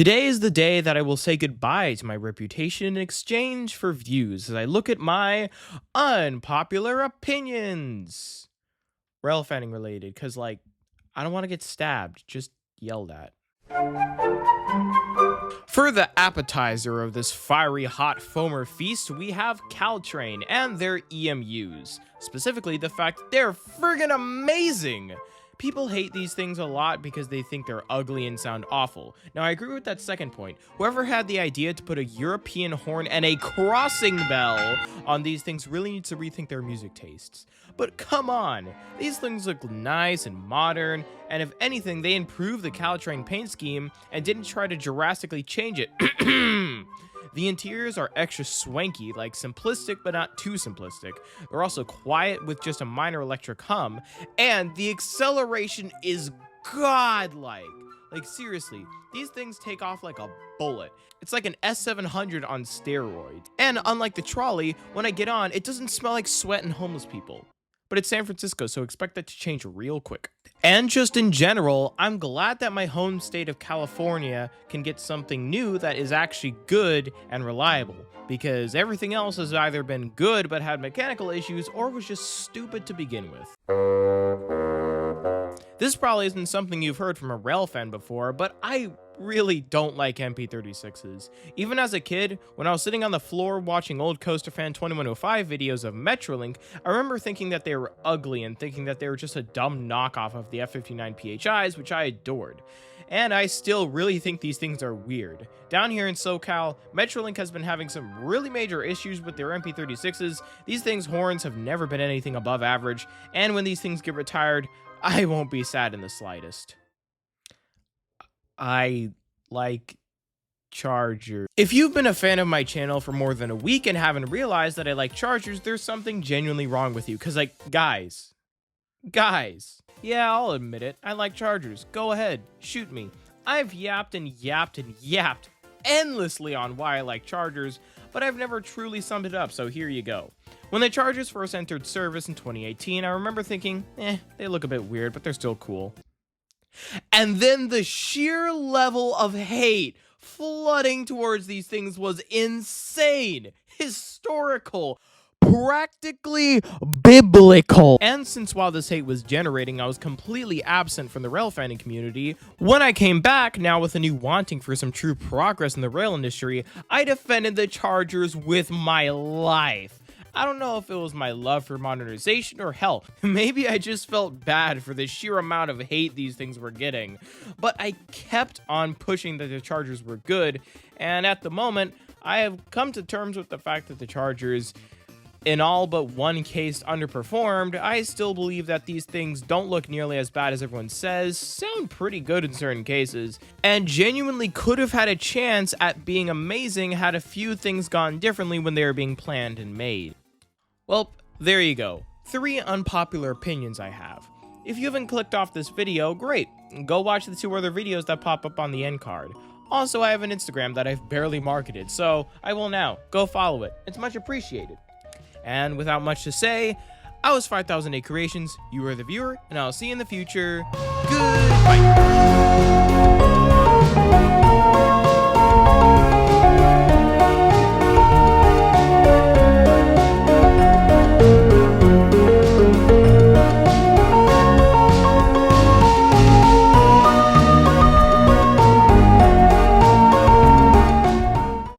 Today is the day that I will say goodbye to my reputation in exchange for views as I look at my unpopular opinions. Railfanning related, because, I don't want to get stabbed, just yelled at. For the appetizer of this fiery hot foamer feast, we have Caltrain and their EMUs. Specifically, the fact that they're friggin' amazing! People hate these things a lot because they think they're ugly and sound awful. Now, I agree with that second point. Whoever had the idea to put a European horn and a crossing bell on these things really needs to rethink their music tastes. But come on, these things look nice and modern, and if anything, they improved the Caltrain paint scheme and didn't try to drastically change it. The interiors are extra swanky, simplistic but not too simplistic. They're also quiet with just a minor electric hum, and the acceleration is godlike. Seriously, these things take off like a bullet. It's like an S700 on steroids. And unlike the trolley, when I get on, it doesn't smell like sweat and homeless people. But it's San Francisco, so expect that to change real quick. And just in general, I'm glad that my home state of California can get something new that is actually good and reliable, because everything else has either been good but had mechanical issues or was just stupid to begin with. This probably isn't something you've heard from a rail fan before, but I really don't like MP36s. Even as a kid, when I was sitting on the floor watching old Coaster Fan 2105 videos of Metrolink, I remember thinking that they were ugly and thinking that they were just a dumb knockoff of the F59 PHIs, which I adored. And I still really think these things are weird. Down here in SoCal, Metrolink has been having some really major issues with their MP36s. These things' horns have never been anything above average, and when these things get retired, I won't be sad in the slightest. I like Chargers. If you've been a fan of my channel for more than a week and haven't realized that I like Chargers, there's something genuinely wrong with you. Because, guys, yeah, I'll admit it. I like Chargers. Go ahead, shoot me. I've yapped and yapped and yapped endlessly on why I like Chargers, but I've never truly summed it up, so here you go. When the Chargers first entered service in 2018, I remember thinking, they look a bit weird, but they're still cool. And then the sheer level of hate flooding towards these things was insane, historical, practically biblical. And since while this hate was generating, I was completely absent from the railfanning community, when I came back, now with a new wanting for some true progress in the rail industry, I defended the Chargers with my life. I don't know if it was my love for modernization or hell, maybe I just felt bad for the sheer amount of hate these things were getting, but I kept on pushing that the Chargers were good, and at the moment, I have come to terms with the fact that the Chargers, in all but one case, underperformed. I still believe that these things don't look nearly as bad as everyone says, sound pretty good in certain cases, and genuinely could have had a chance at being amazing had a few things gone differently when they were being planned and made. Well, there you go. 3 unpopular opinions I have. If you haven't clicked off this video, great. Go watch the 2 other videos that pop up on the end card. Also, I have an Instagram that I've barely marketed, so I will now. Go follow it. It's much appreciated. And without much to say, I was 5008 Creations, you were the viewer, and I'll see you in the future. Goodbye.